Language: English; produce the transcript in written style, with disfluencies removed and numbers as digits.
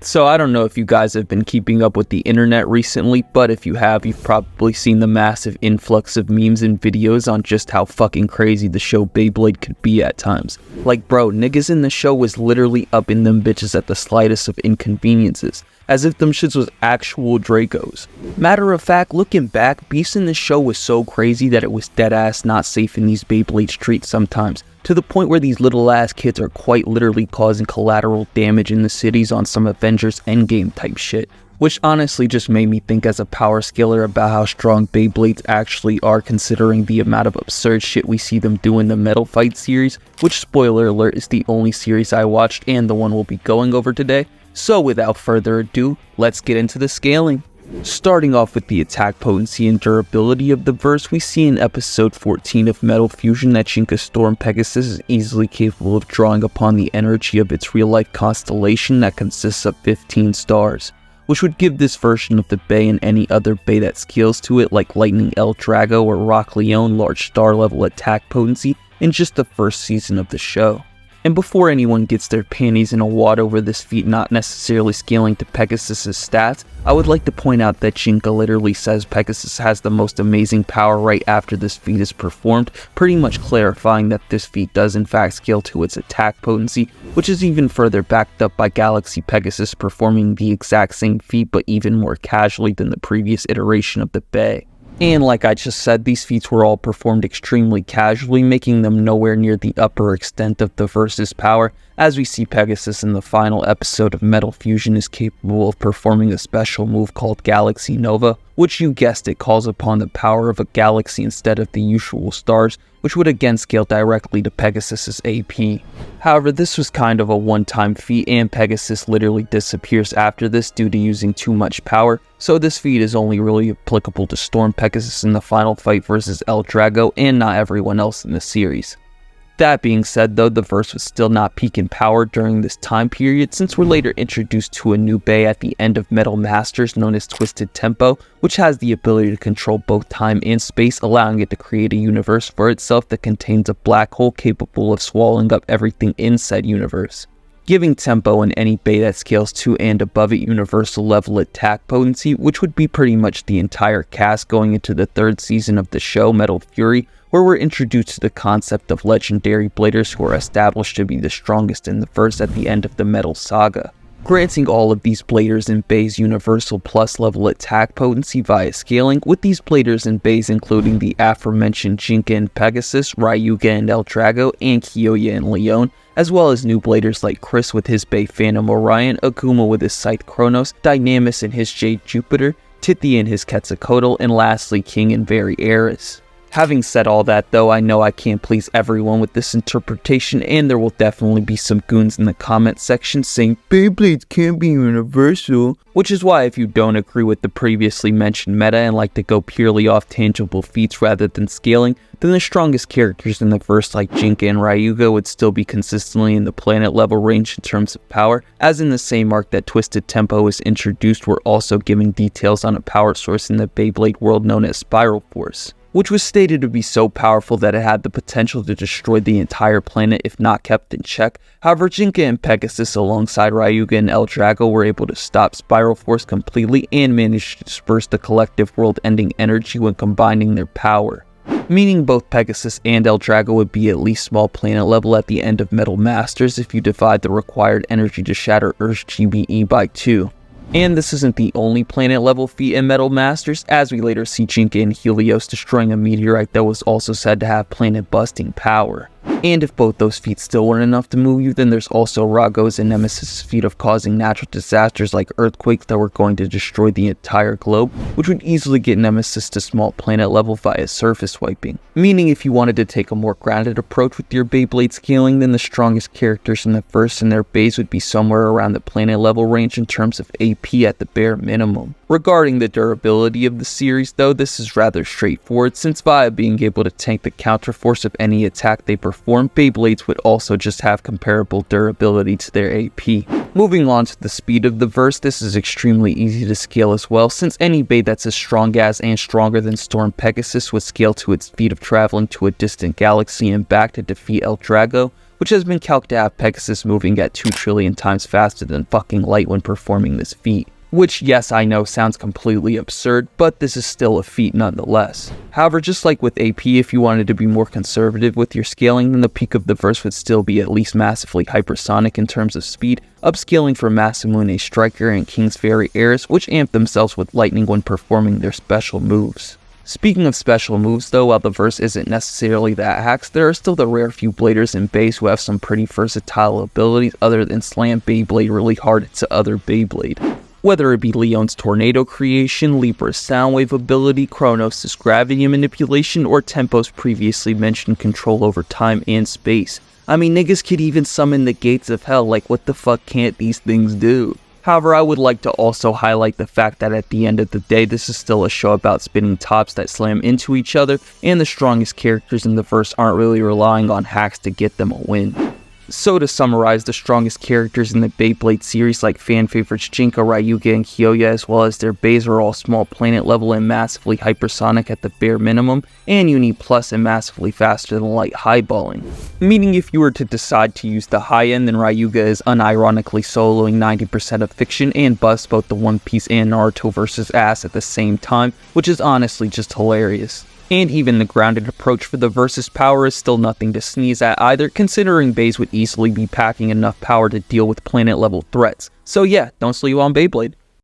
So I don't know if you guys have been keeping up with the internet recently, but if you have, you've probably seen the massive influx of memes and videos on just how fucking crazy the show Beyblade could be at times. Like bro, niggas in the show was literally up in them bitches at the slightest of inconveniences, as if them shits was actual Dracos. Matter of fact, looking back, beefs in the show was so crazy that it was deadass not safe in these Beyblade streets sometimes, to the point where these little ass kids are quite literally causing collateral damage in the cities on some Avengers Endgame type shit. Which honestly just made me think as a power scaler about how strong Beyblades actually are, considering the amount of absurd shit we see them do in the Metal Fight series, which, spoiler alert, is the only series I watched and the one we'll be going over today. So without further ado, let's get into the scaling. Starting off with the attack potency and durability of the verse, we see in episode 14 of Metal Fusion that Jinka's Storm Pegasus is easily capable of drawing upon the energy of its real-life constellation that consists of 15 stars, which would give this version of the Bey and any other Bey that scales to it like Lightning El Drago or Rock Leone large star level attack potency in just the first season of the show. And before anyone gets their panties in a wad over this feat not necessarily scaling to Pegasus' stats, I would like to point out that Jinka literally says Pegasus has the most amazing power right after this feat is performed, pretty much clarifying that this feat does in fact scale to its attack potency, which is even further backed up by Galaxy Pegasus performing the exact same feat but even more casually than the previous iteration of the Bey. And like I just said, these feats were all performed extremely casually, making them nowhere near the upper extent of the verse's power, as we see Pegasus in the final episode of Metal Fusion is capable of performing a special move called Galaxy Nova, which you guessed it calls upon the power of a galaxy instead of the usual stars, which would again scale directly to Pegasus' AP. However, this was kind of a one-time feat and Pegasus literally disappears after this due to using too much power, so this feat is only really applicable to Storm Pegasus in the final fight versus El Drago and not everyone else in the series. That being said though, the verse was still not peak in power during this time period, since we're later introduced to a new Bey at the end of Metal Masters known as Twisted Tempo, which has the ability to control both time and space, allowing it to create a universe for itself that contains a black hole capable of swallowing up everything in said universe, giving Tempo and any Bey that scales to and above it universal level attack potency, which would be pretty much the entire cast going into the third season of the show, Metal Fury, where we're introduced to the concept of legendary bladers who are established to be the strongest in the verse at the end of the Metal Saga, granting all of these bladers and Beys universal plus level attack potency via scaling, with these bladers and Beys including the aforementioned Jinka and Pegasus, Ryuga and El Drago, and Kyoya and Leone, as well as new bladers like Chris with his Bey Phantom Orion, Akuma with his Scythe Kronos, Dynamis and his Jade Jupiter, Tithia and his Quetzalcoatl, and lastly King and Very Eris. Having said all that though, I know I can't please everyone with this interpretation, and there will definitely be some goons in the comment section saying Beyblades can't be universal, which is why if you don't agree with the previously mentioned meta and like to go purely off tangible feats rather than scaling, then the strongest characters in the verse like Jinka and Ryuga would still be consistently in the planet level range in terms of power, as in the same arc that Twisted Tempo is introduced, we're also giving details on a power source in the Beyblade world known as Spiral Force, which was stated to be so powerful that it had the potential to destroy the entire planet if not kept in check. However, Jinka and Pegasus alongside Ryuga and El Drago were able to stop Spiral Force completely and managed to disperse the collective world-ending energy when combining their power, meaning both Pegasus and El Drago would be at least small planet level at the end of Metal Masters if you divide the required energy to shatter Earth's GBE by 2. And this isn't the only planet level feat in Metal Masters, as we later see Jinka and Helios destroying a meteorite that was also said to have planet-busting power. And if both those feats still weren't enough to move you, then there's also Rago's and Nemesis' feat of causing natural disasters like earthquakes that were going to destroy the entire globe, which would easily get Nemesis to small planet level via surface wiping. Meaning if you wanted to take a more grounded approach with your Beyblade scaling, then the strongest characters in the verse and their Beys would be somewhere around the planet level range in terms of AP at the bare minimum. Regarding the durability of the series though, this is rather straightforward, since via being able to tank the counterforce of any attack they perform, Beyblades would also just have comparable durability to their AP. Moving on to the speed of the verse, this is extremely easy to scale as well, since any Bey that's as strong as and stronger than Storm Pegasus would scale to its feat of traveling to a distant galaxy and back to defeat El Drago, which has been calculated to have Pegasus moving at 2 trillion times faster than fucking light when performing this feat. Which, yes, I know sounds completely absurd, but this is still a feat nonetheless. However, just like with AP, if you wanted to be more conservative with your scaling, then the peak of the verse would still be at least massively hypersonic in terms of speed, upscaling for Masamune Striker and King's Fairy Heirs, which amp themselves with lightning when performing their special moves. Speaking of special moves though, while the verse isn't necessarily that hacks, there are still the rare few bladers in base who have some pretty versatile abilities other than slam Beyblade really hard into other Beyblade. Whether it be Leon's Tornado creation, Libra's Soundwave ability, Kronos' gravity manipulation, or Tempo's previously mentioned control over time and space. I mean, niggas could even summon the gates of hell, like what the fuck can't these things do? However, I would like to also highlight the fact that at the end of the day, this is still a show about spinning tops that slam into each other, and the strongest characters in the verse aren't really relying on hacks to get them a win. So to summarize, the strongest characters in the Beyblade series like fan favorites Jinka, Ryuga, and Kyoya, as well as their bays, are all small planet level and massively hypersonic at the bare minimum, and Uni Plus and massively faster than light highballing. Meaning if you were to decide to use the high end, then Ryuga is unironically soloing 90% of Fiction and busts both the One Piece and Naruto versus ass at the same time, which is honestly just hilarious. And even the grounded approach for the versus power is still nothing to sneeze at either, considering bays would easily be packing enough power to deal with planet level threats. So yeah, don't sleep on Beyblade.